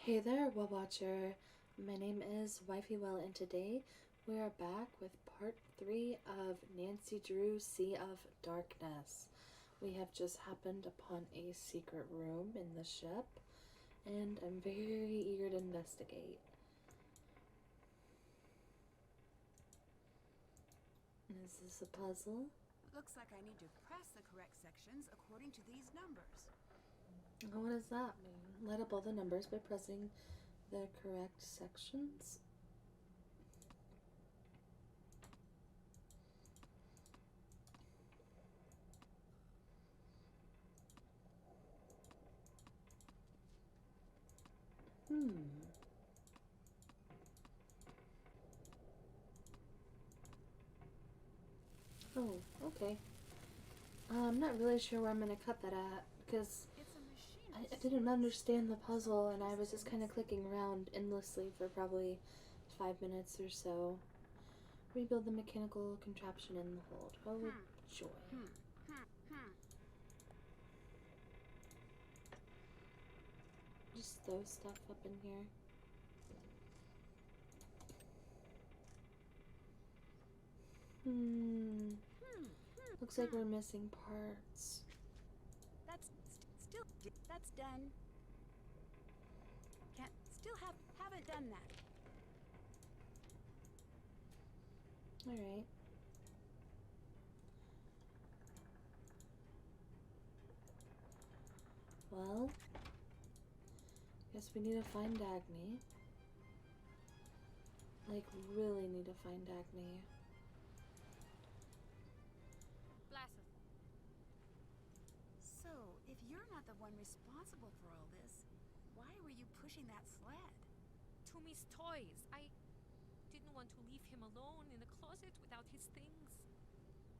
Hey there, Web Watcher. My name is Wifey Well, and today we are back with part 3 of Nancy Drew's Sea of Darkness. We have just happened upon a secret room in the ship, and I'm very eager to investigate. Is this a puzzle? Looks like I need to press the correct sections according to these numbers. What does that mean? Light up all the numbers by pressing the correct sections. Oh, okay. I'm not really sure where I'm gonna cut that at, because It's a machine. I didn't understand the puzzle, and I was just kind of clicking around endlessly for probably 5 minutes or so. Rebuild the mechanical contraption in the hold. Oh, joy. Just throw stuff up in here. Looks like we're missing parts. That's done. Haven't done that. Alright. Well, guess we need to find Dagny. Like, really need to find Dagny. Blaseth. So, if you're not the one responsible for all this, why were you pushing that sled? Toomey's toys. I didn't want to leave him alone in the closet without his things.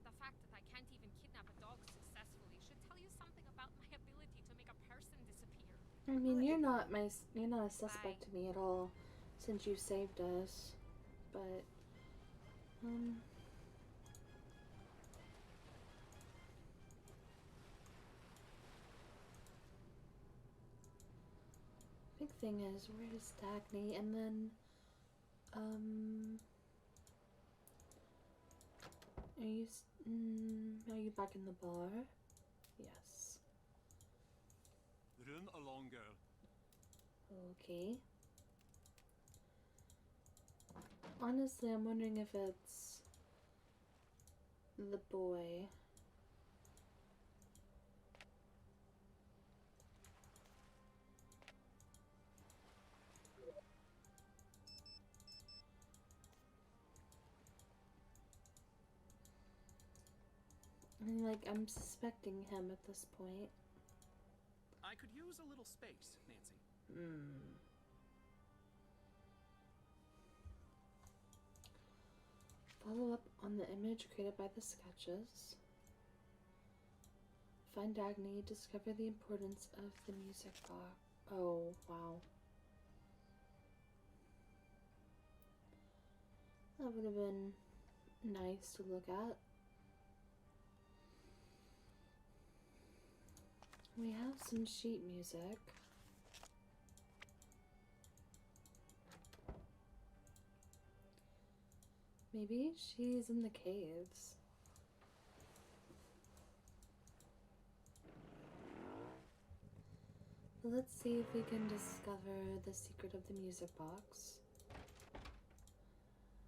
The fact that I can't even kidnap a dog successfully should tell you something about my ability to make a person disappear. I mean, you're not a suspect to me at all, since you saved us. But, big thing is, where is Dagny? And then, are you back in the bar? Yes. Run along, girl. Okay. Honestly, I'm wondering if it's the boy. I mean, like, I'm suspecting him at this point. I could use a little space, Nancy. Follow up on the image created by the sketches. Find Dagny, discover the importance of the music box. Oh, wow. That would have been nice to look at. We have some sheet music. Maybe she's in the caves. Let's see if we can discover the secret of the music box.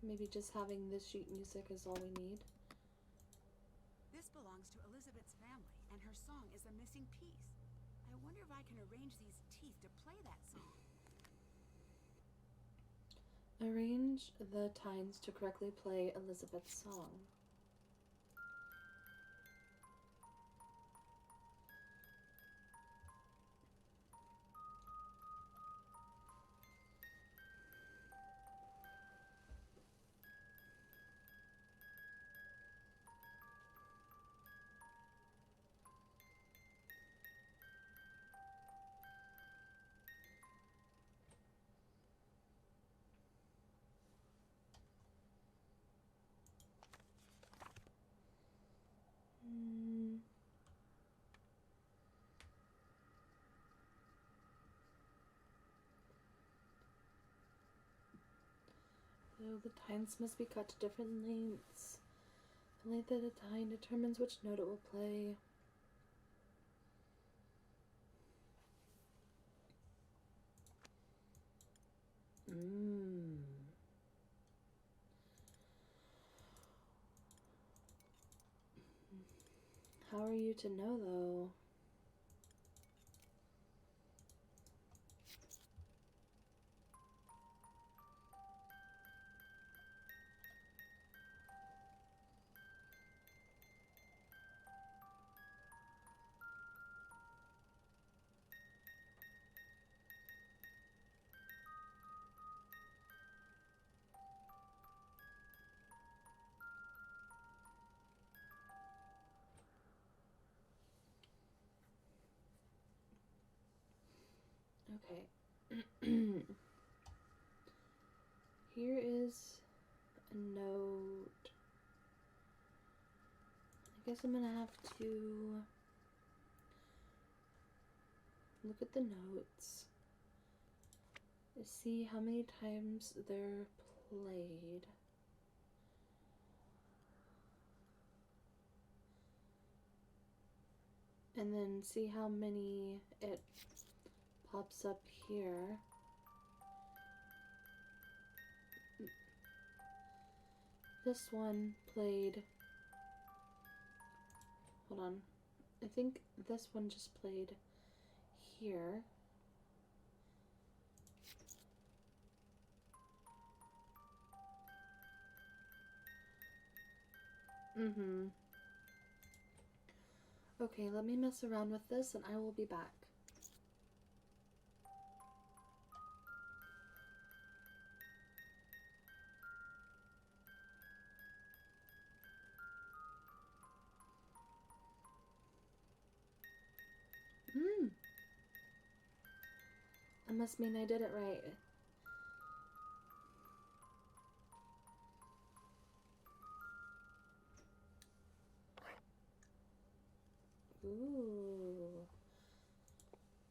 Maybe just having this sheet music is all we need. This belongs to Elizabeth's family, and her song is a missing piece. I wonder if I can arrange these teeth to play that song. Arrange the tines to correctly play Elizabeth's song. the tines must be cut to different lengths. The length of the tine determines which note it will play. How are you to know, though? Okay. Here is a note. I guess I'm gonna have to look at the notes to see how many times they're played. And then see how many it pops up here. This one played. Hold on. I think this one just played here. Okay, let me mess around with this and I will be back. That must mean I did it right. Ooh.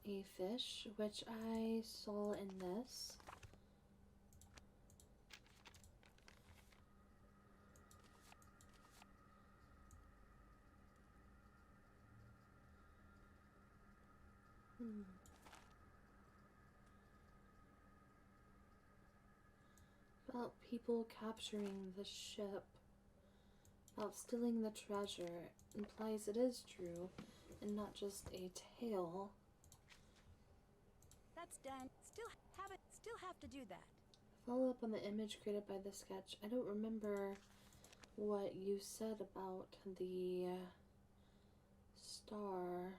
A fish, which I saw in this. About people capturing the ship. About stealing the treasure. Implies it is true, and not just a tale. That's done. Still have to do that. Follow up on the image created by the sketch. I don't remember what you said about the star.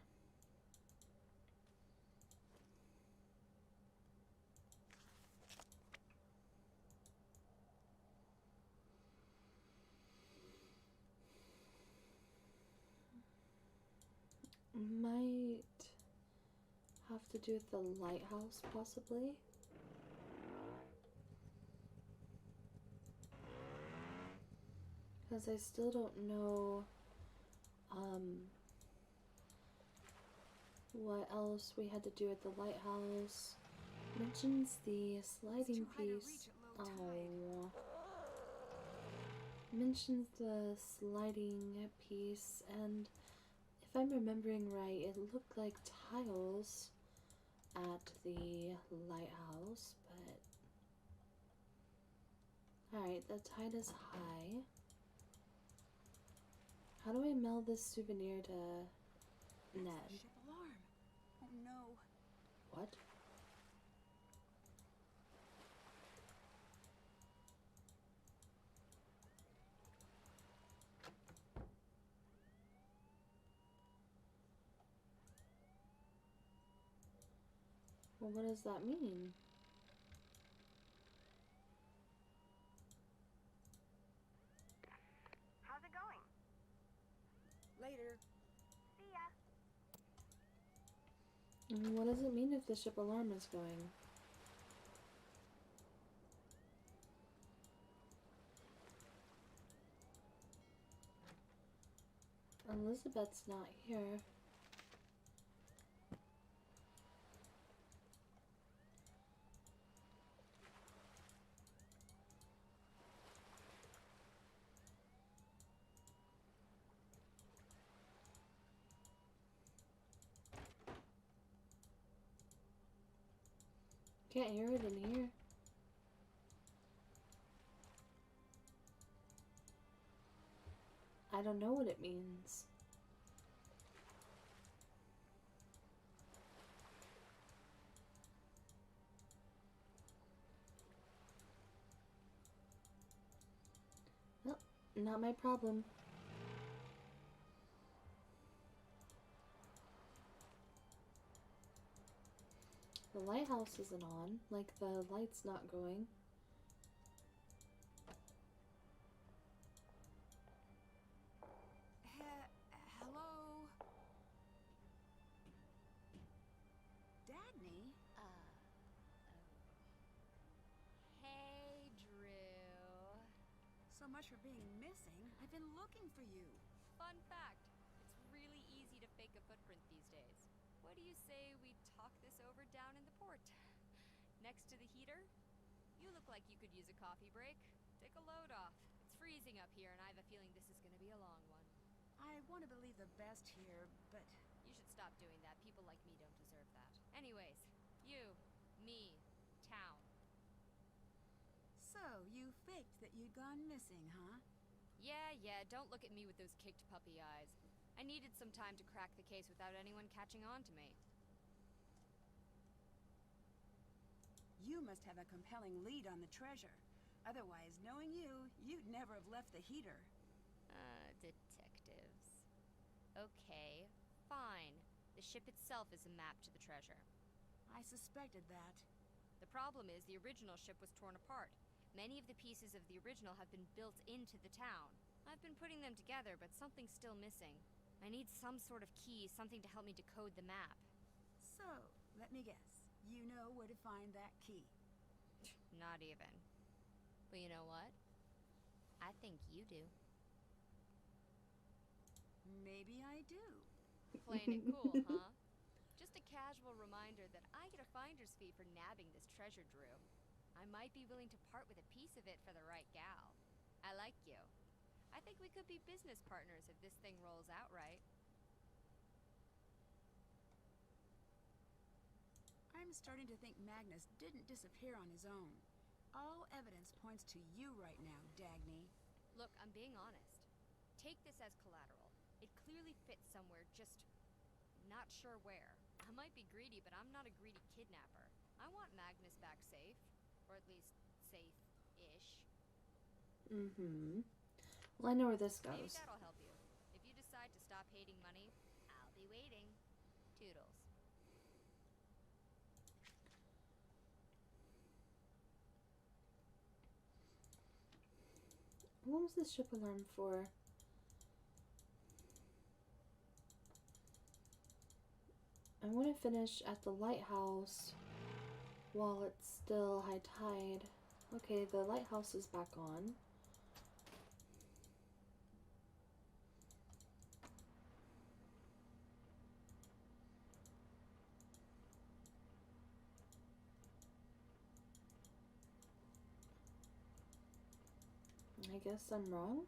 Might have to do with the lighthouse, possibly. Because I still don't know what else we had to do at the lighthouse. Mentions the sliding piece. Oh. Mentions the sliding piece, and if I'm remembering right, it looked like tiles at the lighthouse, but alright, the tide is high. How do I mail this souvenir to Ned? Ship alarm. Oh no. What? Well, what does that mean? How's it going? Later. See ya. And what does it mean if the ship alarm is going? Elizabeth's not here. can't hear it in here. I don't know what it means. Well, not my problem. The lighthouse isn't on, like the light's not going. Hello? Dagny? Hey, Drew. So much for being missing. I've been looking for you. Fun fact, it's really easy to fake a footprint these days. What do you say we talk this over down in the port? Next to the heater? You look like you could use a coffee break. Take a load off. It's freezing up here, and I have a feeling this is going to be a long one. I want to believe the best here, but You should stop doing that. People like me don't deserve that. Anyways, you, me, town. so you faked that you'd gone missing, huh? Yeah, don't look at me with those kicked puppy eyes. I needed some time to crack the case without anyone catching on to me. You must have a compelling lead on the treasure. Otherwise, knowing you, you'd never have left the heater. Detectives. Okay, fine. The ship itself is a map to the treasure. I suspected that. The problem is the original ship was torn apart. Many of the pieces of the original have been built into the town. I've been putting them together, but something's still missing. I need some sort of key, something to help me decode the map. So, let me guess. You know where to find that key. Not even. But you know what? I think you do. Maybe I do. Playing it cool, huh? Just a casual reminder that I get a finder's fee for nabbing this treasure, Drew. I might be willing to part with a piece of it for the right gal. I like you. I think we could be business partners if this thing rolls out right. I'm starting to think Magnus didn't disappear on his own. All evidence points to you right now, Dagny. Look, I'm being honest. Take this as collateral. It clearly fits somewhere, just not sure where. I might be greedy, but I'm not a greedy kidnapper. I want Magnus back safe. Or at least safe-ish. Mm-hmm. Well, I know where this Maybe goes. that'll help you. If you decide to stop hating money, I'll be waiting. Toodles. What was this ship alarm for? I want to finish at the lighthouse while it's still high tide. Okay, the lighthouse is back on. I guess I'm wrong.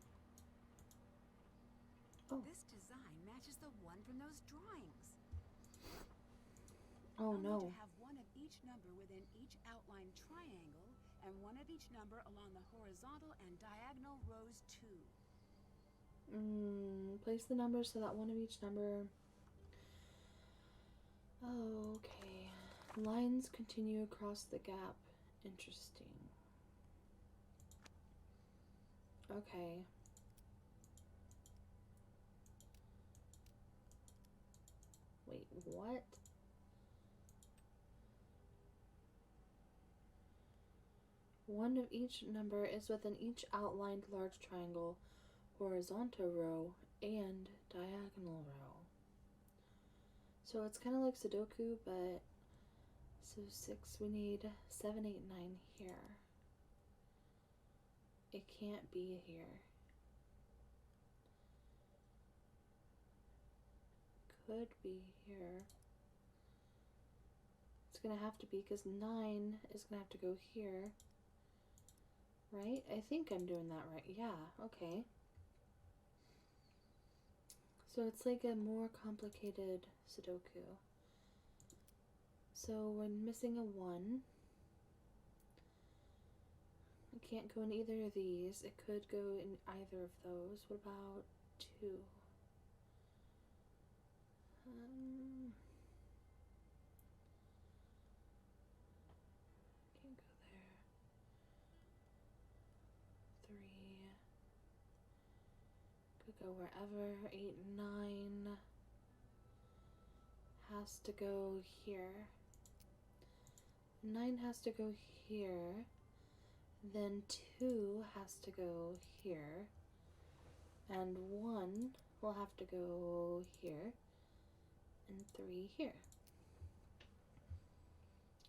Oh. This design matches the one from those drawings. Oh I'll no. need to have one of each number within each outline triangle, and one of each number along the horizontal and diagonal rows too. Place the numbers so that one of each number. Oh, okay. Lines continue across the gap. Interesting. Okay. Wait, what? One of each number is within each outlined large triangle, horizontal row, and diagonal row. So it's kind of like Sudoku, but so 6, we need 7, 8, 9 here. It can't be here. Could be here. It's gonna have to be because 9 is gonna have to go here. Right? I think I'm doing that right. Yeah, okay. So it's like a more complicated Sudoku. So we're missing a 1. It can't go in either of these. It could go in either of those. What about 2? Can't go there. 3. Could go wherever. 8 and 9 has to go here. 9 has to go here. Then 2 has to go here. And 1 will have to go here. And 3 here.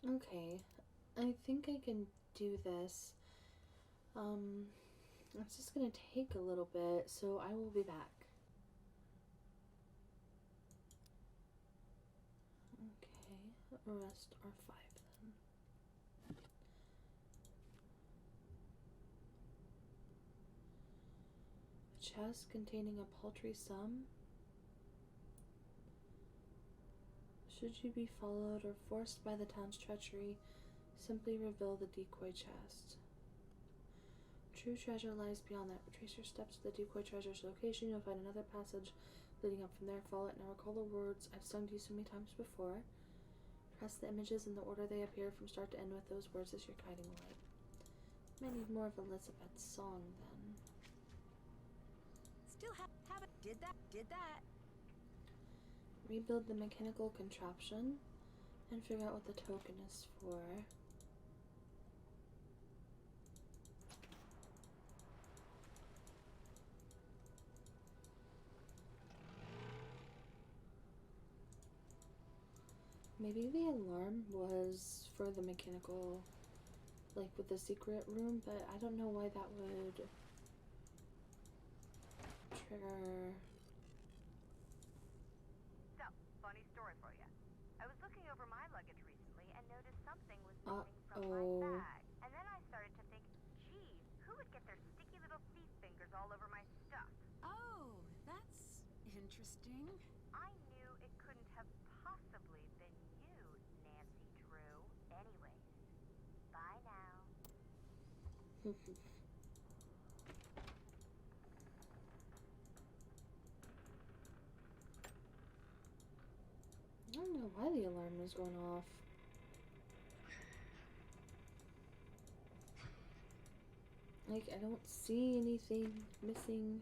Okay, I think I can do this. It's just gonna take a little bit, so I will be back. Okay, the rest are 5 then. A chest containing a paltry sum. Should you be followed or forced by the town's treachery, simply reveal the decoy chest. True treasure lies beyond that. Retrace your steps to the decoy treasure's location. You'll find another passage leading up from there. Follow it. Now recall the words I've sung to you so many times before. Press the images in the order they appear from start to end with those words as your guiding light. Might need more of Elizabeth's song then. Still haven't did that. Rebuild the mechanical contraption and figure out what the token is for. Maybe the alarm was for the mechanical, like with the secret room, but I don't know why that would trigger. So, funny story for you. I was looking over my luggage recently and noticed something was missing from my bag. And then I started to think, geez, who would get their sticky little thief fingers all over my stuff? Oh, that's interesting. I knew it couldn't have possibly been you, Nancy Drew. Anyways, bye now. I don't know why the alarm was going off. Like, I don't see anything missing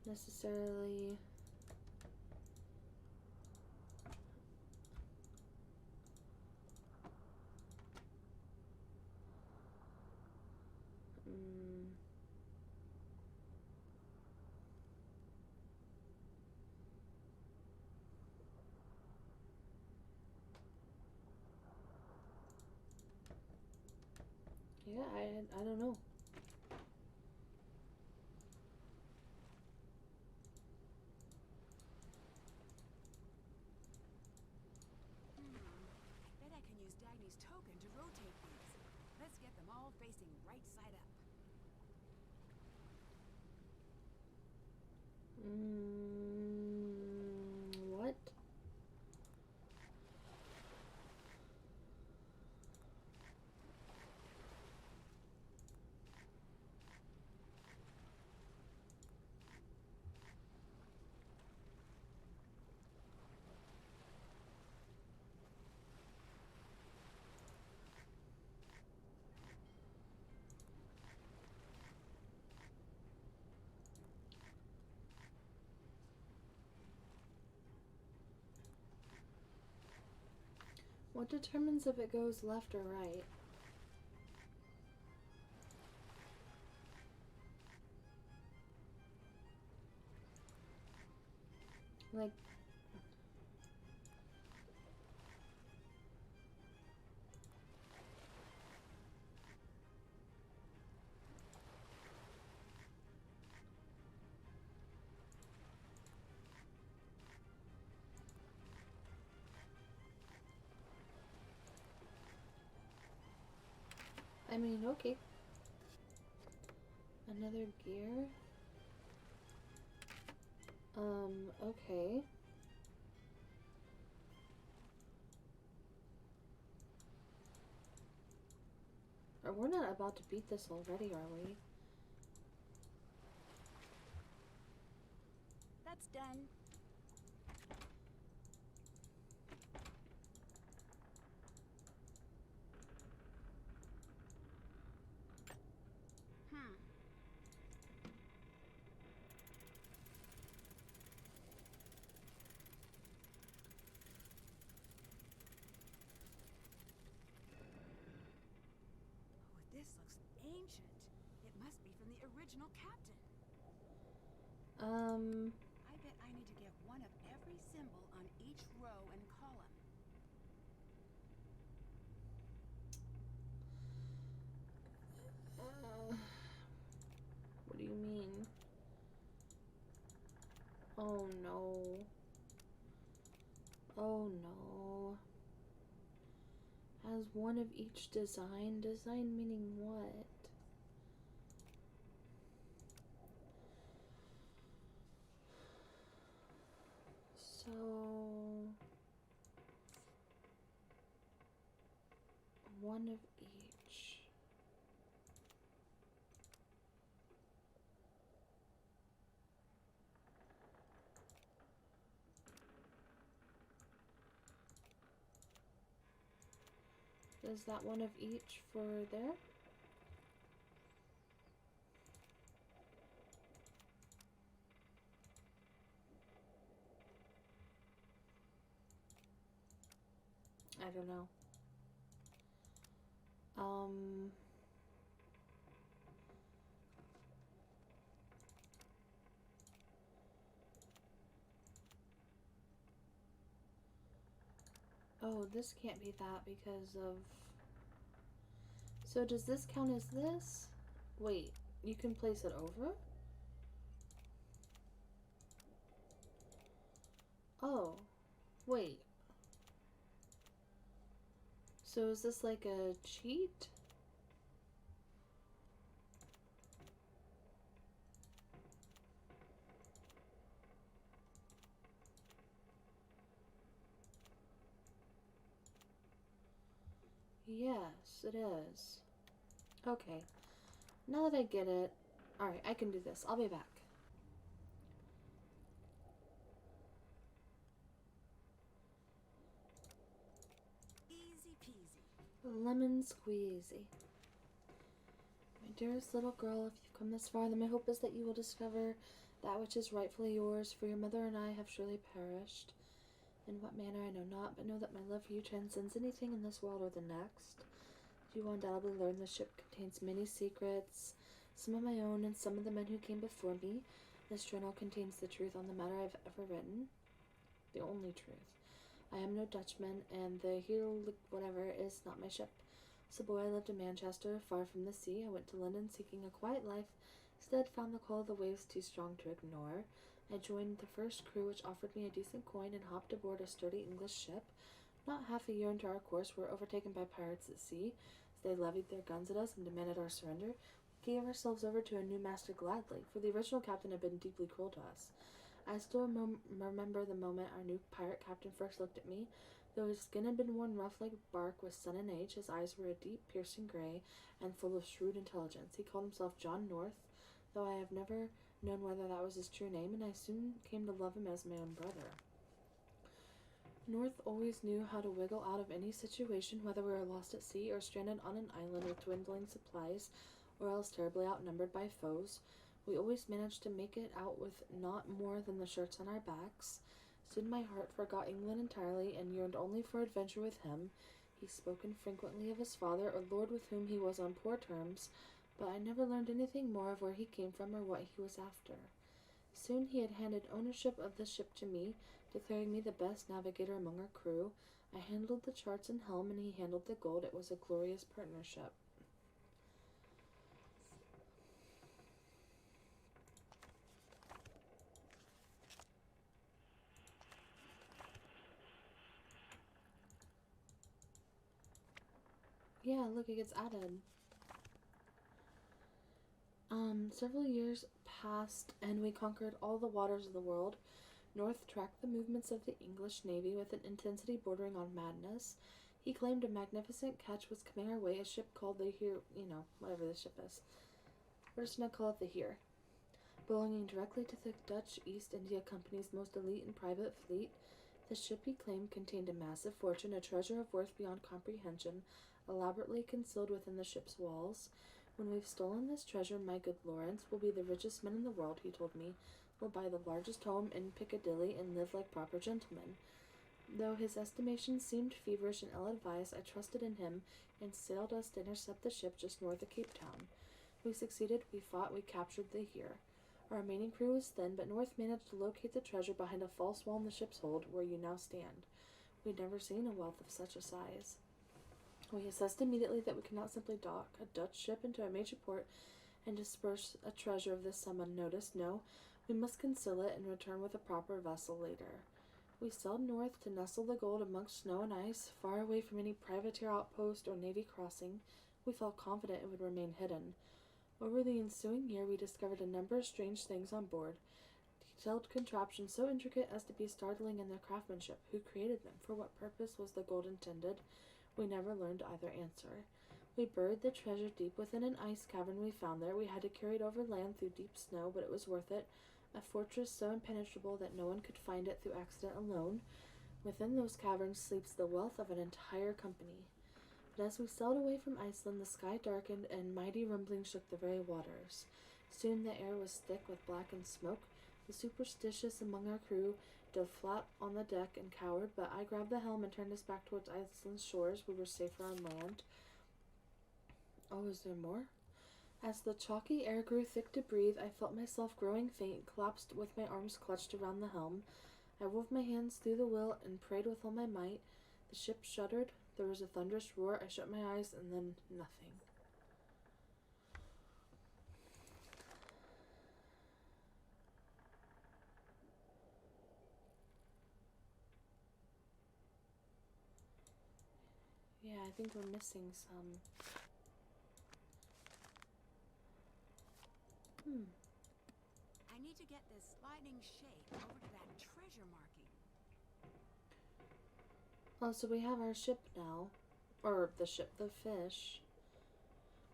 necessarily. Yeah, I don't know. Bet I can use Dagny's token to rotate these. Let's get them all facing right side up. What? What determines if it goes left or right? Like, I mean, okay. Another gear. Okay. We're not about to beat this already, are we? That's done. This looks ancient. It must be from the original captain. I bet I need to get one of every symbol on each row and column. What do you mean? Oh no. Oh no. Has one of each design? Design meaning what? So... one of each. Is that one of each for there? I don't know. Oh, this can't be that because of... So does this count as this? Wait, you can place it over? Oh, wait. So is this like a cheat? Yes, it is. Okay. Now that I get it, alright, I can do this. I'll be back. Easy peasy. Lemon squeezy. My dearest little girl, if you've come this far, then my hope is that you will discover that which is rightfully yours, for your mother and I have surely perished. In what manner I know not, but know that my love for you transcends anything in this world or the next. You will undoubtedly learn the ship contains many secrets, some of my own and some of the men who came before me. This journal contains the truth on the matter I've ever written. The only truth. I am no Dutchman, and the Heel whatever is not my ship. As a boy I lived in Manchester, far from the sea. I went to London seeking a quiet life, instead found the call of the waves too strong to ignore. I joined the first crew, which offered me a decent coin, and hopped aboard a sturdy English ship. Not half a year into our course, we were overtaken by pirates at sea. As they levied their guns at us and demanded our surrender, we gave ourselves over to a new master gladly, for the original captain had been deeply cruel to us. I still remember the moment our new pirate captain first looked at me. Though his skin had been worn rough like bark with sun and age, his eyes were a deep, piercing gray and full of shrewd intelligence. He called himself John North, though I have never known whether that was his true name, and I soon came to love him as my own brother. North always knew how to wiggle out of any situation, whether we were lost at sea or stranded on an island with dwindling supplies, or else terribly outnumbered by foes. We always managed to make it out with not more than the shirts on our backs. Soon my heart forgot England entirely and yearned only for adventure with him. He spoke infrequently of his father, a lord with whom he was on poor terms, but I never learned anything more of where he came from or what he was after. Soon he had handed ownership of the ship to me, declaring me the best navigator among our crew. I handled the charts and helm, and he handled the gold. It was a glorious partnership. Yeah, look, it gets added. Several years passed, and we conquered all the waters of the world. North tracked the movements of the English Navy with an intensity bordering on madness. He claimed a magnificent catch was coming our way, a ship called the Here, whatever the ship is. We're just gonna call it the Here. Belonging directly to the Dutch East India Company's most elite and private fleet, the ship he claimed contained a massive fortune, a treasure of worth beyond comprehension, elaborately concealed within the ship's walls. When we've stolen this treasure, my good Lawrence will be the richest man in the world, he told me. We'll buy the largest home in Piccadilly and live like proper gentlemen. Though his estimation seemed feverish and ill-advised, I trusted in him and sailed us to intercept the ship just north of Cape Town. We succeeded, we fought, we captured the Here. Our remaining crew was thin, but North managed to locate the treasure behind a false wall in the ship's hold, where you now stand. We'd never seen a wealth of such a size. We assessed immediately that we could not simply dock a Dutch ship into a major port and disperse a treasure of this sum unnoticed. No, we must conceal it and return with a proper vessel later. We sailed north to nestle the gold amongst snow and ice, far away from any privateer outpost or navy crossing. We felt confident it would remain hidden. Over the ensuing year, we discovered a number of strange things on board, detailed contraptions so intricate as to be startling in their craftsmanship. Who created them? For what purpose was the gold intended? We never learned either answer. We buried the treasure deep within an ice cavern we found there. We had to carry it over land through deep snow, but it was worth it. A fortress so impenetrable that no one could find it through accident alone. Within those caverns sleeps the wealth of an entire company. But as we sailed away from Iceland, the sky darkened and mighty rumblings shook the very waters. Soon the air was thick with blackened smoke. The superstitious among our crew dove flat on the deck and cowered, but I grabbed the helm and turned us back towards Iceland's shores. We were safer on land. Oh, is there more? As the chalky air grew thick to breathe, I felt myself growing faint, collapsed with my arms clutched around the helm. I wove my hands through the wheel and prayed with all my might. The ship shuddered. There was a thunderous roar. I shut my eyes, and then nothing. Yeah, I think we're missing some. I need to get this sliding shape over to that treasure marking. Oh, so we have our ship now. Or the ship, the fish.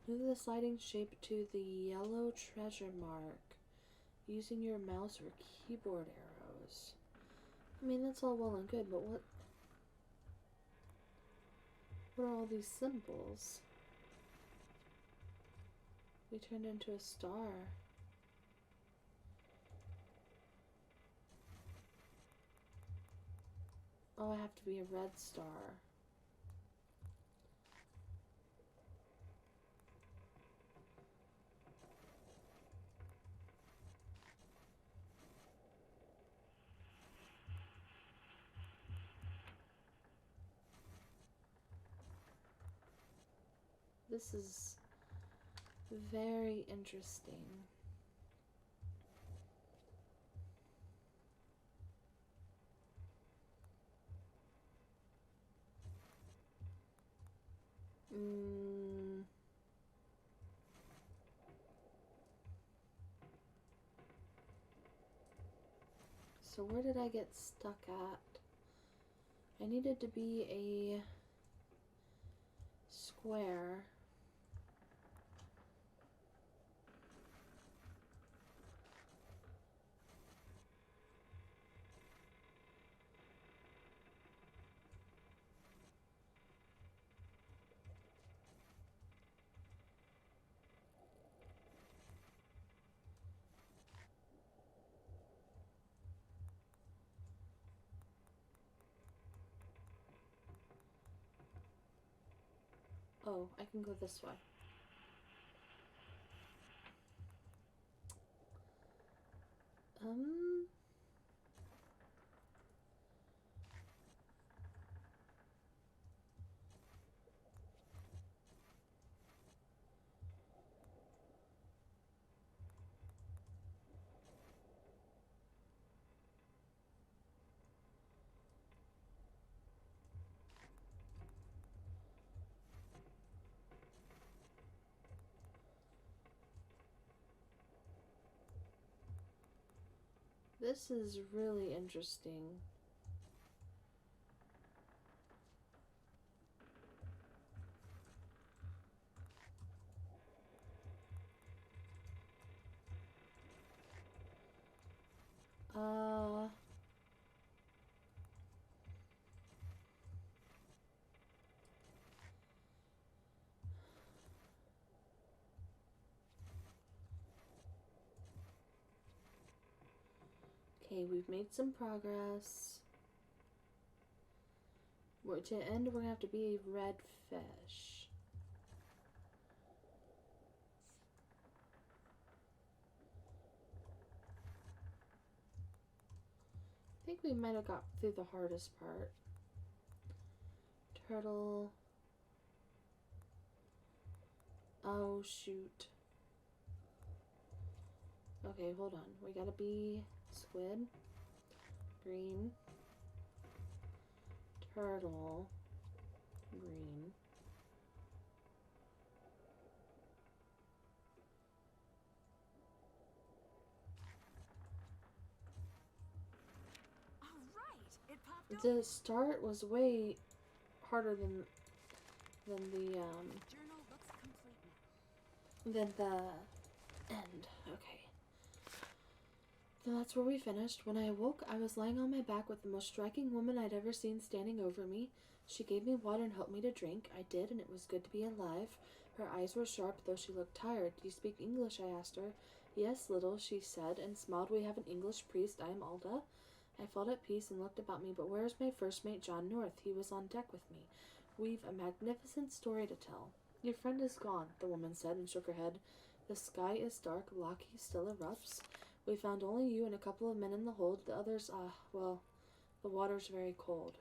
Move the sliding shape to the yellow treasure mark using your mouse or keyboard arrows. I mean, that's all well and good, but what are all these symbols? We turned into a star. Oh, I have to be a red star. This is very interesting. So where did I get stuck at? I needed to be a square. Oh, I can go this way. This is really interesting. Okay, we've made some progress. To end, we're gonna have to be a red fish. I think we might have got through the hardest part. Turtle. Oh, shoot. Okay, hold on. We gotta be squid, green, turtle, green. All right, it popped up. The start was way harder than the Journal looks complete now. than the end. Okay. So that's where we finished. When I awoke, I was lying on my back with the most striking woman I'd ever seen standing over me. She gave me water and helped me to drink. I did, and it was good to be alive. Her eyes were sharp, though she looked tired. Do you speak English? I asked her. Yes, little, she said, and smiled. We have an English priest. I am Alda. I felt at peace and looked about me, but where is my first mate, John North? He was on deck with me. We've a magnificent story to tell. Your friend is gone, the woman said and shook her head. The sky is dark. Lockheed still erupts. We found only you and a couple of men in the hold. The others, well, the water's very cold.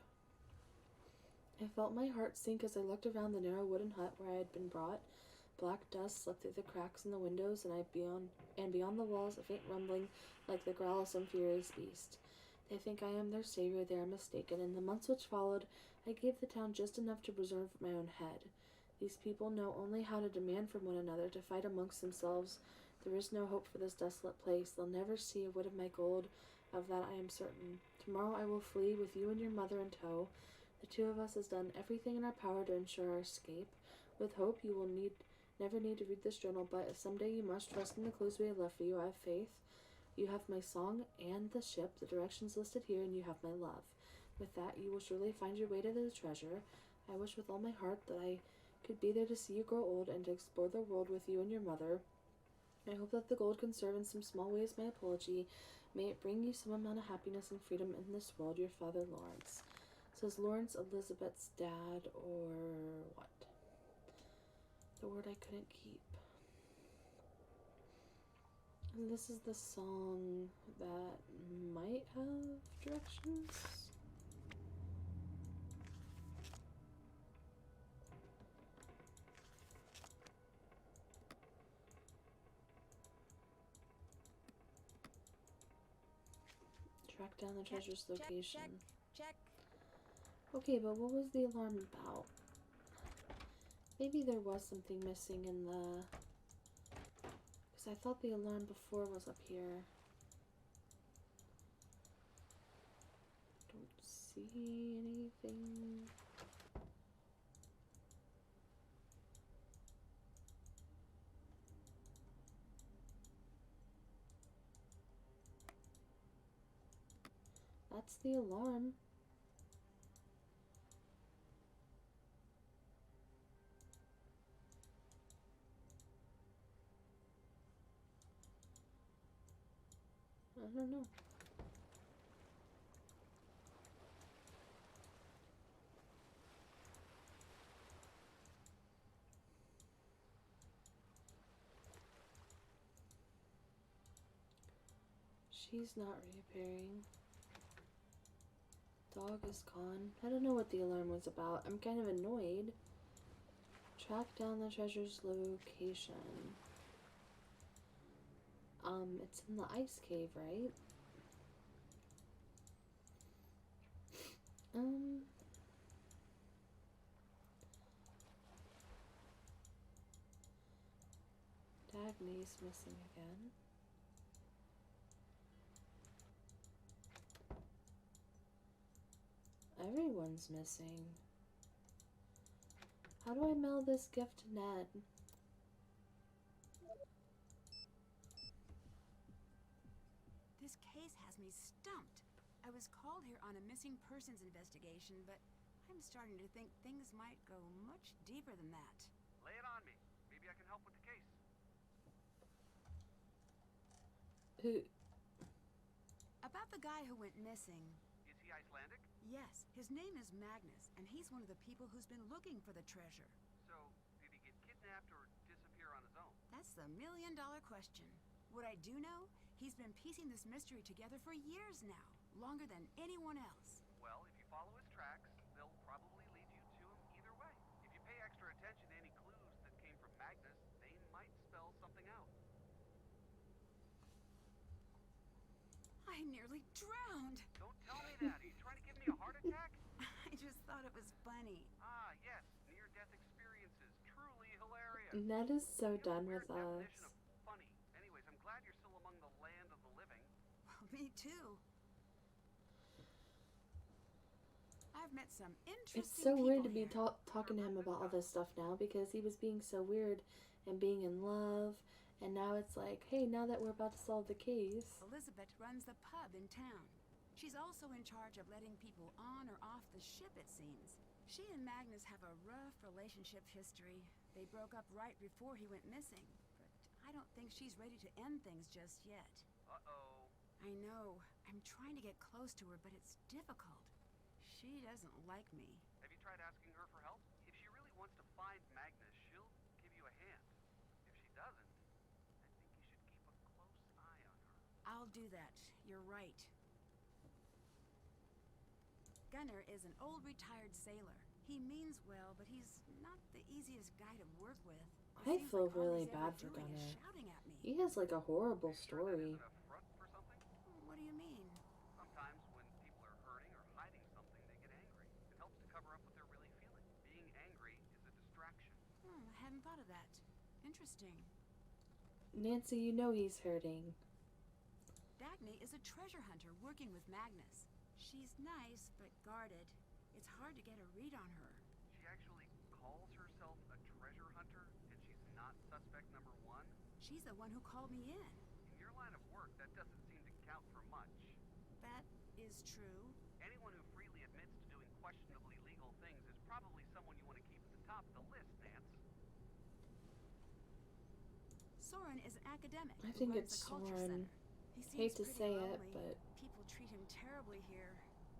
I felt my heart sink as I looked around the narrow wooden hut where I had been brought. Black dust slept through the cracks in the windows, and beyond the walls a faint rumbling like the growl of some furious beast. They think I am their savior. They are mistaken. In the months which followed, I gave the town just enough to preserve my own head. These people know only how to demand from one another, to fight amongst themselves. There is no hope for this desolate place. They'll never see a whit of my gold. Of that I am certain. Tomorrow I will flee with you and your mother in tow. The two of us has done everything in our power to ensure our escape. With hope, you will never need to read this journal, but if someday you must trust in the clues we have left for you, I have faith. You have my song and the ship, the directions listed here, and you have my love. With that, you will surely find your way to the treasure. I wish with all my heart that I could be there to see you grow old and to explore the world with you and your mother. I hope that the gold can serve in some small way as my apology. May it bring you some amount of happiness and freedom in this world. Your father, Lawrence. So is Lawrence Elizabeth's dad or what? The word I couldn't keep. And this is the song that might have directions. Track down the treasure's location. Check. Okay, but what was the alarm about? Maybe there was something missing in the... Because I thought the alarm before was up here. Don't see anything. That's the alarm. I don't know. She's not reappearing. Dog is gone. I don't know what the alarm was about. I'm kind of annoyed. Track down the treasure's location. It's in the ice cave, right? Dagny's missing again. Everyone's missing. How do I mail this gift to Ned? This case has me stumped. I was called here on a missing persons investigation, but I'm starting to think things might go much deeper than that. Lay it on me. Maybe I can help with the case. About the the guy who went missing? Is he Icelandic? Yes, his name is Magnus, and he's one of the people who's been looking for the treasure. So, did he get kidnapped or disappear on his own? That's the million-dollar question. What I do know, he's been piecing this mystery together for years now, longer than anyone else. Well, if you follow his tracks, they'll probably lead you to him either way. If you pay extra attention to any clues that came from Magnus, they might spell something out. I nearly drowned. Don't tell me that. Are you trying to give me a heart attack? I just thought it was funny. Ah, yes. Near-death experiences. Truly hilarious. Ned is so You have a done weird with us. definition of funny. Anyways, I'm glad you're still among the land of the living. Well, me too. I've met some interesting It's so weird to people be here. talking to him about all this stuff now because he was being so weird and being in love. And now it's like, hey, now that we're about to solve the case. Elizabeth runs the pub in town. She's also in charge of letting people on or off the ship, it seems. She and Magnus have a rough relationship history. They broke up right before he went missing. But I don't think she's ready to end things just yet. Uh-oh. I know. I'm trying to get close to her, but it's difficult. She doesn't like me. Have you tried asking her for help? If she really wants to find Magnus, she'll give you a hand. If she doesn't, I think you should keep a close eye on her. I'll do that. You're right. Gunnar is an old retired sailor. He means well, but he's not the easiest guy to work with. I It seems feel like all really he's ever bad for doing is Gunnar. shouting at me. He has like a horrible Sure that story. isn't a front for something? What do you mean? Sometimes when people are hurting or hiding something, they get angry. It helps to cover up what they're really feeling. Being angry is a distraction. I hadn't thought of that. Interesting. Nancy, you know he's hurting. Dagny is a treasure hunter working with Magnus. She's nice, but guarded. It's hard to get a read on her. She actually calls herself a treasure hunter, and she's not suspect number one? She's the one who called me in. In your line of work, that doesn't seem to count for much. That is true. Anyone who freely admits to doing questionably legal things is probably someone you want to keep at the top of the list, Nance. Soren is an academic. I who think runs it's the culture Soren. center. He seems Hate to pretty say it, lonely. but People treat him terribly here.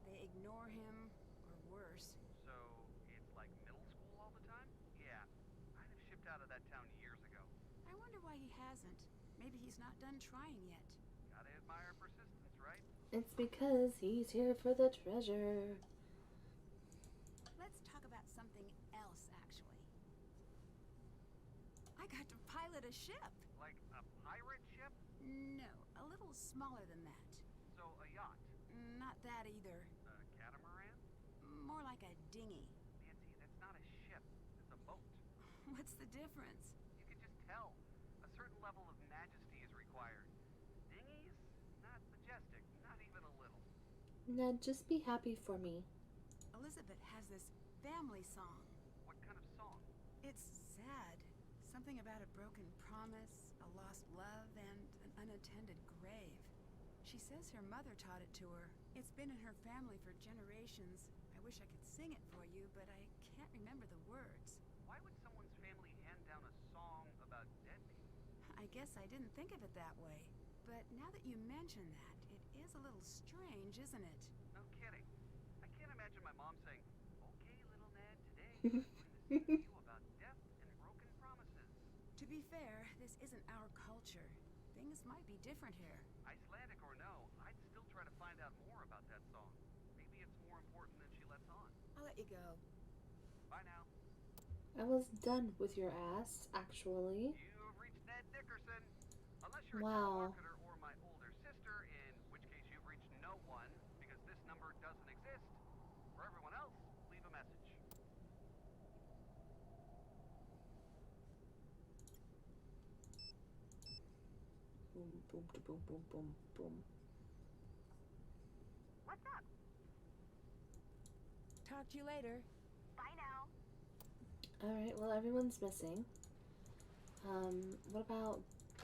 They ignore him, or worse. So, it's like middle school all the time? Yeah, I'd have shipped out of that town years ago. I wonder why he hasn't. Maybe he's not done trying yet. Gotta admire persistence, right? it's because he's here for the treasure. Let's talk about something else, actually. I got to pilot a ship. Like a pirate ship? No, a little smaller than that. So, a yacht? Not that either. A catamaran? More like a dinghy. Nancy, that's not a ship. It's a boat. What's the difference? You can just tell. A certain level of majesty is required. Dinghies? Not majestic, not even a little. Ned, just be happy for me. Elizabeth has this family song. What kind of song? It's sad. Something about a broken promise, a lost love, and an unattended grave. She says her mother taught it to her. It's been in her family for generations. I wish I could sing it for you, but I can't remember the words. Why would someone's family hand down a song about dead people? I guess I didn't think of it that way. But now that you mention that, it is a little strange, isn't it? No kidding. I can't imagine my mom saying, "Okay, little Ned, today I'm going to sing to you about death and broken promises." To be fair, this isn't our culture. Things might be different here. Icelandic or no, I'd still try to find out more about that song. Maybe it's more important than she lets on. I'll let you go. Bye now. I was done with your ass, actually. You have reached Ned Dickerson. Unless you're a Wow. telemarketer or my older sister, in which case you've reached no one, because this number doesn't exist. For everyone else, leave a message. Boom, boom, da, boom, boom, boom, boom. What's up? Talk to you later. Bye now. Alright, well, everyone's missing. What about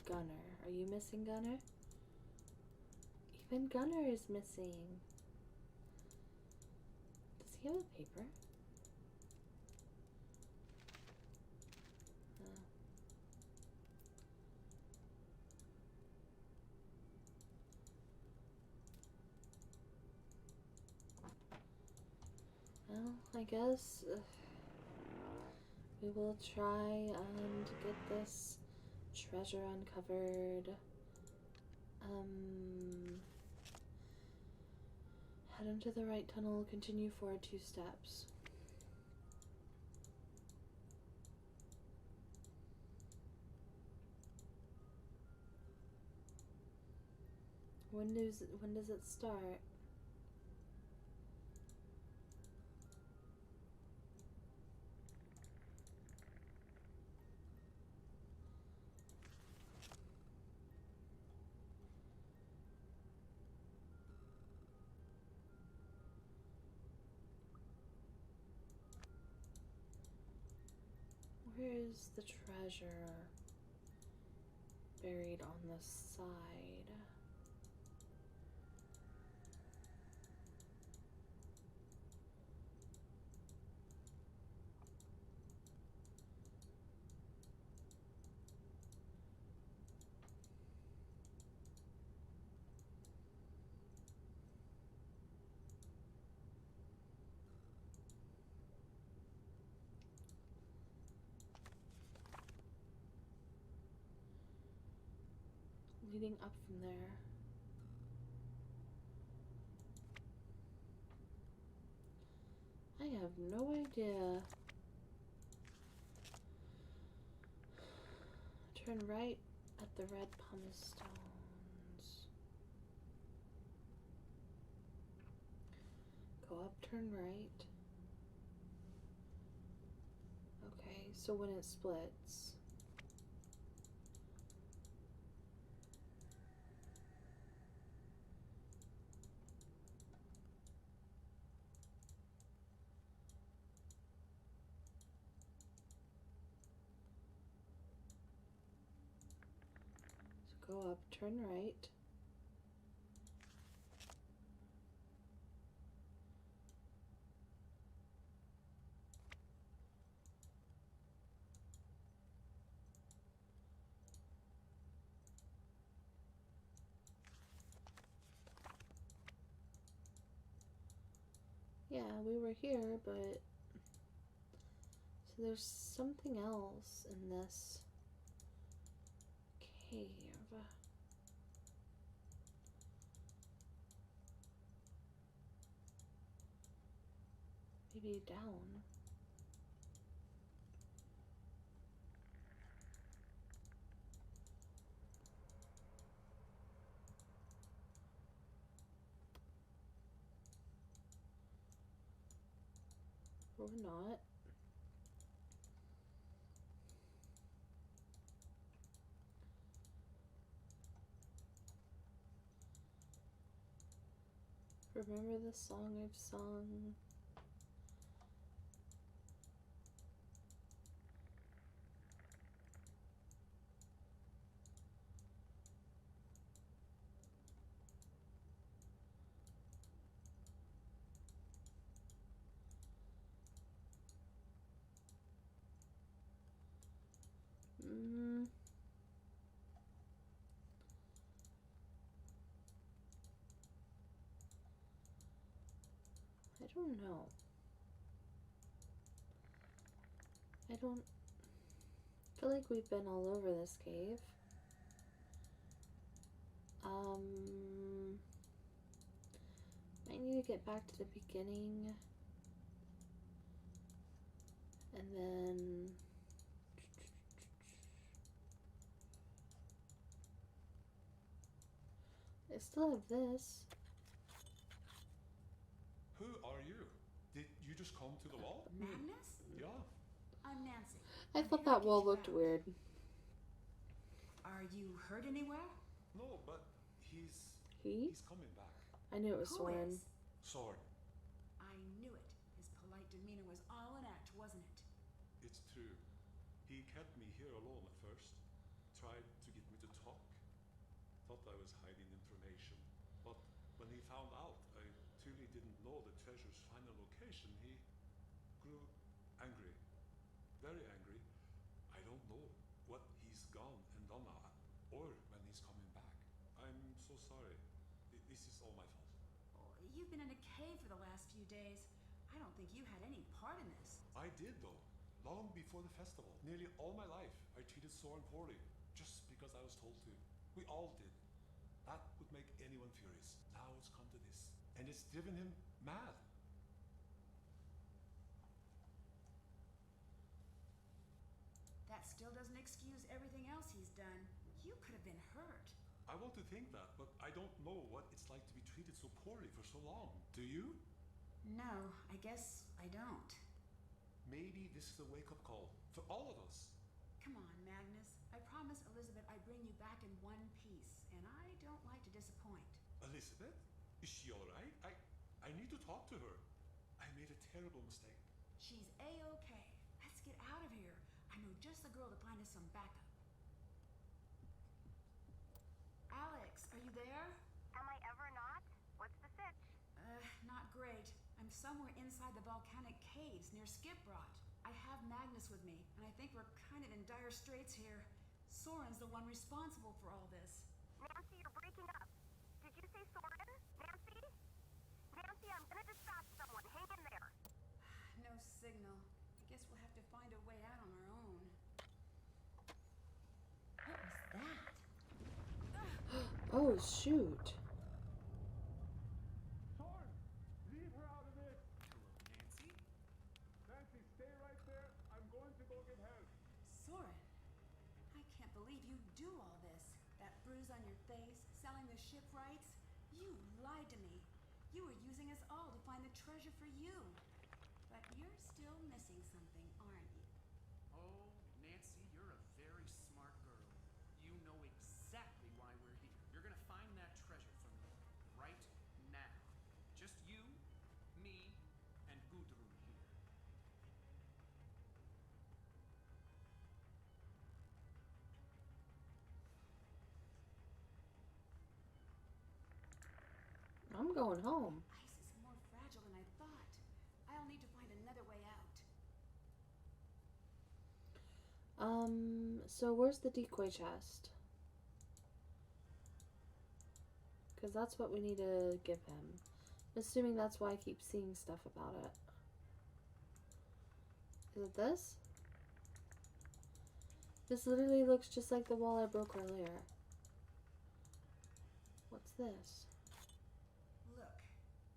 Gunnar? Are you missing, Gunnar? Even Gunnar is missing. Does he have a paper? I guess we will try and get this treasure uncovered. Head into the right tunnel, continue forward 2 steps. When does it start? Where is the treasure? Buried on the side. Leading up from there. I have no idea. Turn right at the red pumice stones. Go up, turn right. Okay, so when it splits. Go up, turn right. Yeah, we were here, but so there's something else in this cave. Maybe down. Or not. Remember the song I've sung? I don't know. I don't feel like we've been all over this cave. Might need to get back to the beginning. And then I still have this. Who are you? Did you just come to the wall? Magnus? Yeah. I'm Nancy. I I'm thought here to that get wall you looked out. weird. Are you hurt anywhere? No, but he's He? coming back. I knew it was Who Soren. is? Sorry, I knew it. His polite demeanor was all an act, wasn't it? it's true. He kept me here alone at first. Tried to get me to talk. Thought I was hiding information. But when he found out I truly didn't know the treasure's final location, he grew angry. Very angry. I don't know what he's gone and done now, or when he's coming back. I'm so sorry. This is all my fault. Oh, you've been in a cave for the last few days. I don't don't think you had any part in this. I did, though. Long before the festival. Nearly all my life, I treated Soren poorly, just because I was told to. We all did. That would make anyone furious. Now it's come to this. And it's driven him mad. That still doesn't excuse everything else he's done. You could have been hurt. I want to think that, but I don't know what it's like to be treated so poorly for so long. Do you? No, I guess I don't. Maybe this is a wake-up call for all of us. Come on, Magnus. I promise Elizabeth I'd bring you back in one piece, and I don't like to disappoint. Elizabeth? Is she all right? I need to talk to her. I made a terrible mistake. She's A-okay. Let's get out of here. I know just the girl to find us some backup. Alex, are you there? Am I ever not? What's the sitch? Not great. I'm somewhere inside the volcanic caves near Skiprot. I have Magnus with me, and I think we're kind of in dire straits here. Soren's the one responsible for all this. Nancy, you're breaking up. Did you say Soren? Nancy? Nancy, I'm gonna dispatch someone. Hang in there. No signal. I guess we'll have to find a way out on our own. What was that? Oh, shoot. Soren! Leave her out of it! Hello, Nancy? Nancy, stay right there. I'm going to go get help. Soren, I can't believe you do all this. That bruise on your face, selling the shipwrights. You lied to me. You were using us all to find the treasure for you. But you're still missing something, aren't you? Oh, Nancy, you're a very smart girl. You know exactly why we're here. You're gonna find that treasure for me right now. Just you, me, and Gudrun here. I'm going home. Ice is more fragile than I thought. I'll need to find another way out. So where's the decoy chest? Because that's what we need to give him. I'm assuming that's why I keep seeing stuff about it. Is it this? This literally looks just like the wall I broke earlier. What's this? Look,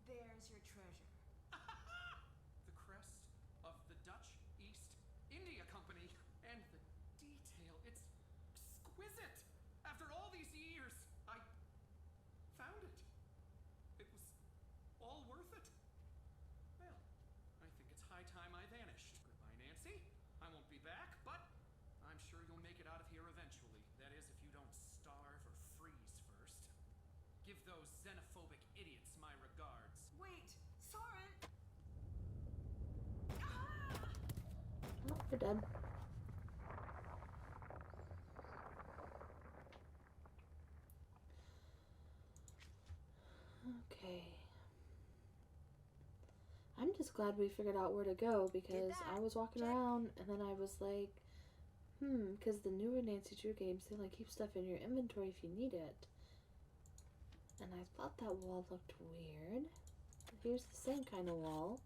there's your treasure. The crest of the Dutch East India Company. And the detail, it's exquisite. After all these years, I found it. It was all worth it. Well, I think it's high time I vanished. Goodbye, Nancy. I won't be back, but I'm sure you'll make it out of here eventually. That is, if you don't starve or freeze first. Give those xenophobic idiots my regards. Wait, Soren! Oh, we're dead. Okay. I'm just glad we figured out where to go because I was walking around and then I was like, because the newer Nancy Drew games, they like keep stuff in your inventory if you need it. And I thought that wall looked weird. Here's the same kind of wall.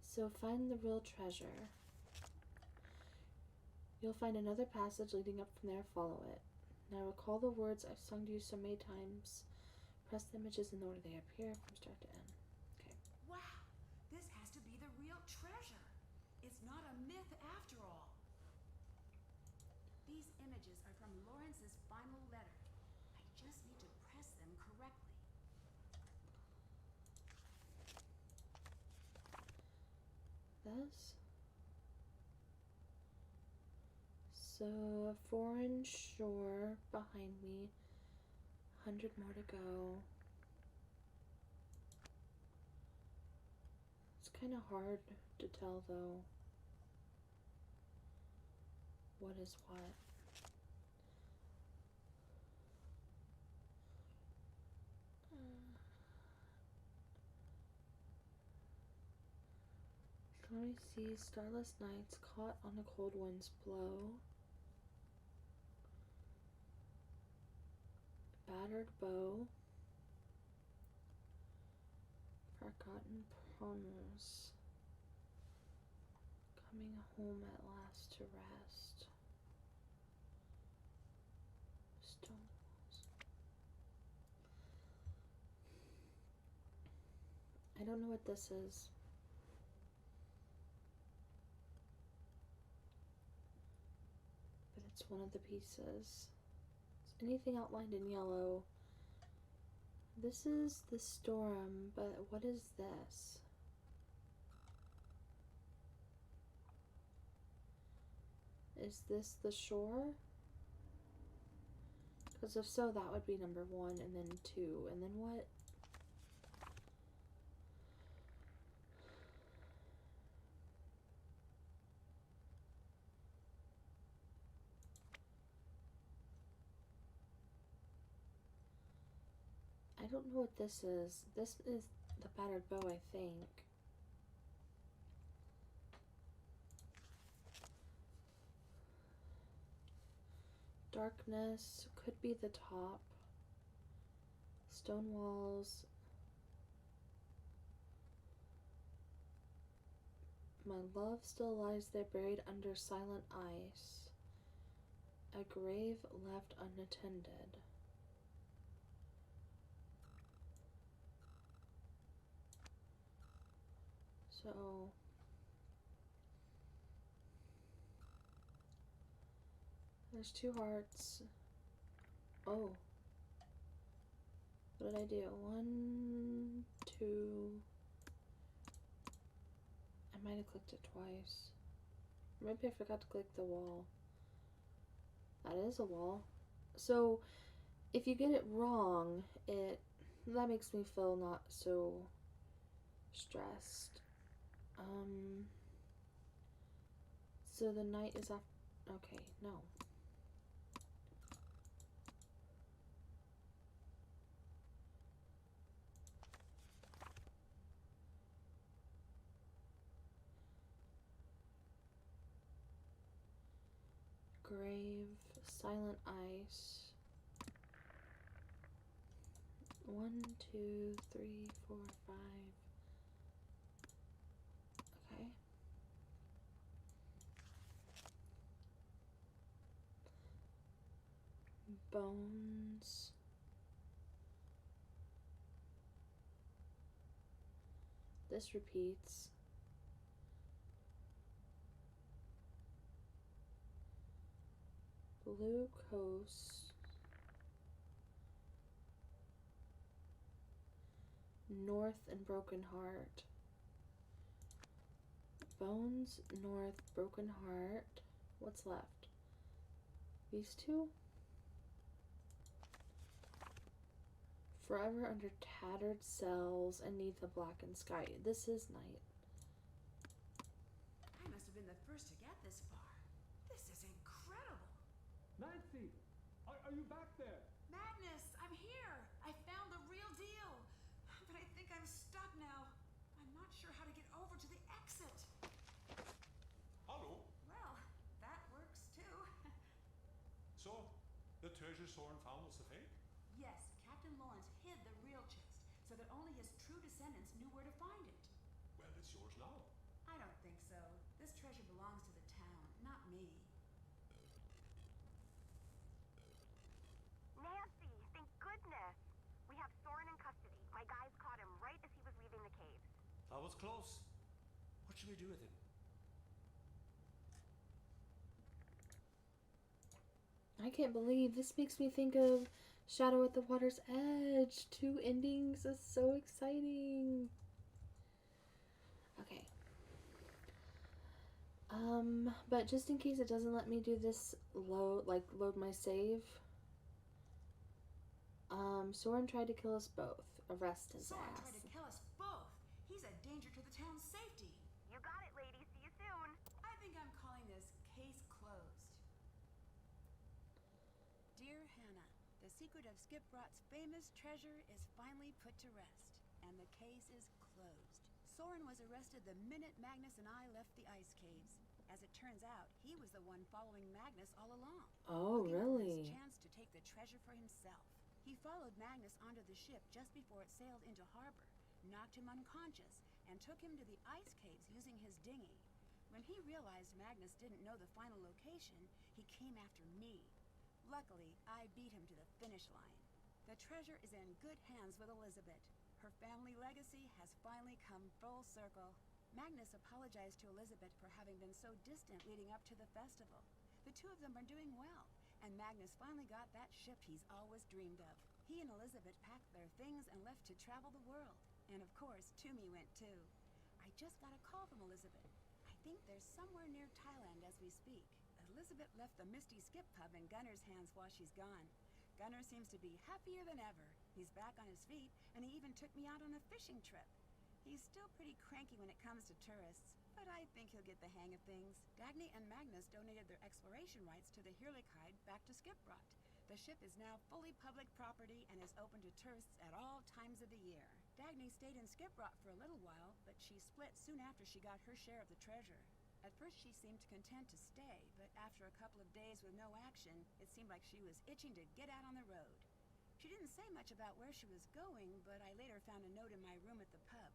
So find the real treasure. You'll find another passage leading up from there, follow it. Now recall the words I've sung to you so many times. Press the images in the order they appear from start to end. Okay. Wow, this has to be the real treasure. It's not a myth after all. These images are from Lawrence's final letter. I just need to press them correctly. This. So, a foreign shore behind me. 100 more to go. It's kind of hard to tell though. What is what? Stormy seas, starless nights, caught on a cold wind's blow. Battered bow. Forgotten Kronos. Coming home at last to rest. Stonewalls. I don't know what this is. But it's one of the pieces. Anything outlined in yellow? This is the storm, but what is this? Is this the shore? Because if so, that would be number 1, and then 2, and then what? I don't know what this is. This is the battered bow, I think. Darkness could be the top. Stone walls. My love still lies there buried under silent ice. A grave left unattended. So there's 2 hearts. Oh. What did I do? 1, 2. I might have clicked it twice. Maybe I forgot to click the wall. That is a wall. So if you get it wrong, that makes me feel not so stressed. So the night is off. Okay, no. Grave, silent ice. 1, 2, 3, 4, 5. Okay. Bones. This repeats. Glucose. North and Broken Heart. Bones, North, Broken Heart. What's left? These 2? Forever under tattered cells and neath the blackened sky. This is night. I must have been the first to get this far. This is incredible. Nancy, are you back there? Magnus, I'm here. I found the real deal. But I think I'm stuck now. I'm not sure how to get over to the exit. Hello. Well, that works too. So, the treasure Soren found was a fake? Yes, Captain Lawrence hid the real chest so that only his true descendants knew where to find it. Well, it's yours now. I don't think so. This treasure belongs to the town, not me. Nancy, thank goodness. We have Soren in custody. My guys caught him right as he was leaving the caves. That was close. What should we do with him? I can't believe this makes me think of Shadow at the Water's Edge. 2 endings is so exciting. Okay. But just in case it doesn't let me do this load my save. Soren tried to kill us both. Arrest his Soren ass. tried to kill us both. He's a danger to the town's safety. You got it, lady. See you soon. I think I'm calling this case closed. Dear Hannah, the secret of Skip Brott's famous treasure is finally put to rest, and the case is closed. Soren was arrested the minute Magnus and I left the ice caves. As it turns out, he was the one following Magnus all along. Oh, looking for really? his chance to take the treasure for himself. He followed Magnus onto the ship just before it sailed into harbor, knocked him unconscious, and took him to the ice caves using his dinghy. When he realized Magnus didn't know the final location, he came after me. Luckily, I beat him to the finish line. The treasure is in good hands with Elizabeth. Her family legacy has finally come full circle. Magnus apologized to Elizabeth for having been so distant leading up to the festival. The two of them are doing well, and Magnus finally got that ship he's always dreamed of. He and Elizabeth packed their things and left to travel the world. And of course, Toomey went too. I just got a call from Elizabeth. I think they're somewhere near Thailand as we speak. Elizabeth left the Misty Skip pub in Gunner's hands while she's gone. Gunner seems to be happier than ever. He's back on his feet, and he even took me out on a fishing trip. He's still pretty cranky when it comes to tourists, but I think he'll get the hang of things. Dagny and Magnus donated their exploration rights to the Hirlikide back to Skiprot. The ship is now fully public property and is open to tourists at all times of the year. Dagny stayed in Skiprot for a little while, but she split soon after she got her share of the treasure. At first she seemed content to stay, but after a couple of days with no action, it seemed like she was itching to get out on the road. She didn't say much about where she was going, but I later found a note in my room at the pub.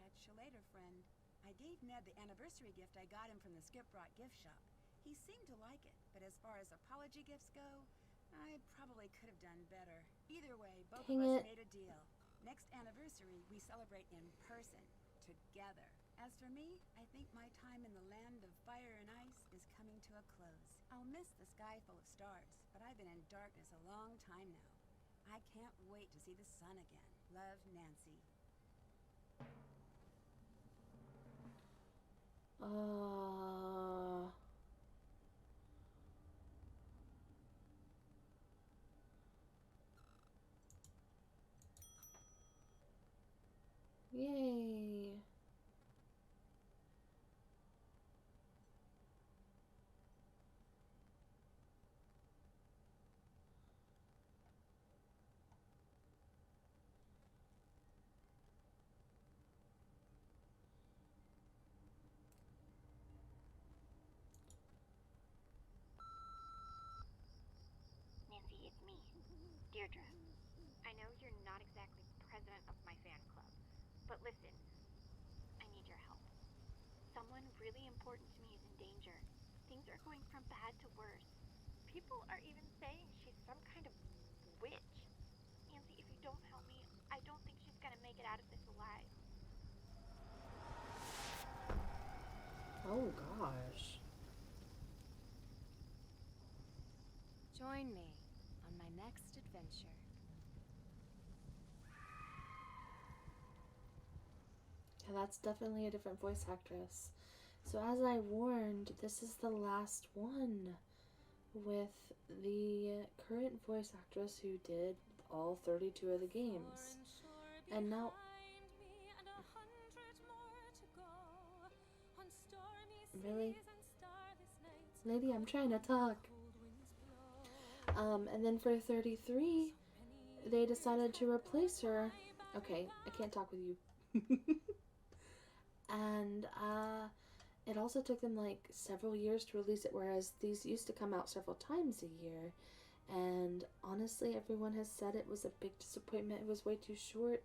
Catch you later, friend. I gave Ned the anniversary gift I got him from the Skiprot gift shop. He seemed to like it, but as far as apology gifts go, I probably could have done better. Either way, both of us made a deal. Next anniversary, we celebrate in person, together. As for me, I think my time in the land of fire and ice is coming to a close. I'll miss the sky full of stars, but I've been in darkness a long time now. I can't wait to see the sun again. Love, Nancy. Yay. Nancy, it's me, Deirdre. I know you're not exactly president of my fan club, but listen, I need your help. Someone really important to me is in danger. Things are going from bad to worse. People are even saying she's some kind of witch. Nancy, if you don't help me, I don't think she's gonna make it out of this alive. Oh gosh. Join me on my next adventure. Yeah, that's definitely a different voice actress. So as I warned, this is the last one with the current voice actress who did all 32 of the games. And now... Really? Lady, I'm trying to talk. And then for 33, they decided to replace her. Okay, I can't talk with you. And, it also took them, like, several years to release it, whereas these used to come out several times a year. And honestly, everyone has said it was a big disappointment. It was way too short,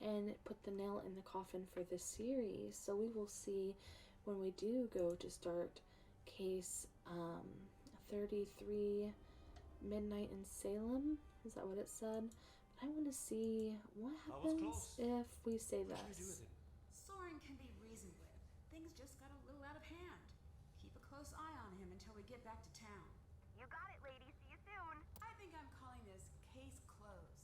and it put the nail in the coffin for this series. So we will see when we do go to start case 33, Midnight in Salem. Is that what it said? But I want to see what happens if we say this. Soren can be reasoned with. Things just got a little out of hand. Keep a close eye on him until we get back to town. You got it, lady. See you soon. I think I'm calling this case closed.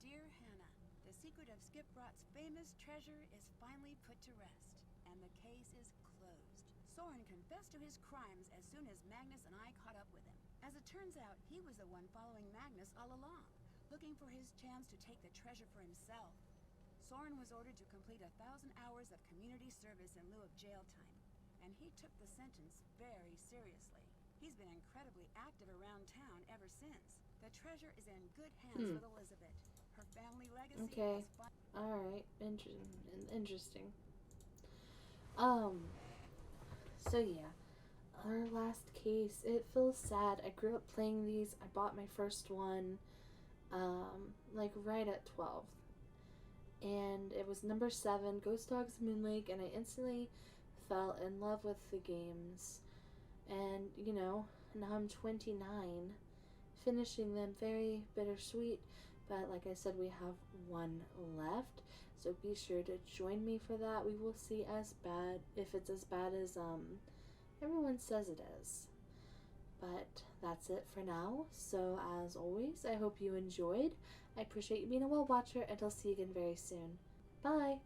Dear Hannah, the secret of Skiprot's famous treasure is finally put to rest, and the case is closed. Soren confessed to his crimes as soon as Magnus and I caught up with him. As it turns out, he was the one following Magnus all along, looking for his chance to take the treasure for himself. Soren was ordered to complete 1,000 hours of community service in lieu of jail time, and he took the sentence very seriously. He's been incredibly active around town ever since. The treasure is in good hands with Elizabeth. Her family legacy Okay. is Alright. Interesting. So yeah. Our last case. It feels sad. I grew up playing these. I bought my first one, like right at 12. and it was number 7, Ghost Dogs Moon Lake, and I instantly fell in love with the games. And, you know, now I'm 29, finishing them. Very bittersweet, but like I said, we have one left, so be sure to join me for that. We will see if it's as bad as everyone says it is. But that's it for now. So as always, I hope you enjoyed. I appreciate you being a well watcher, and I'll see you again very soon. Bye!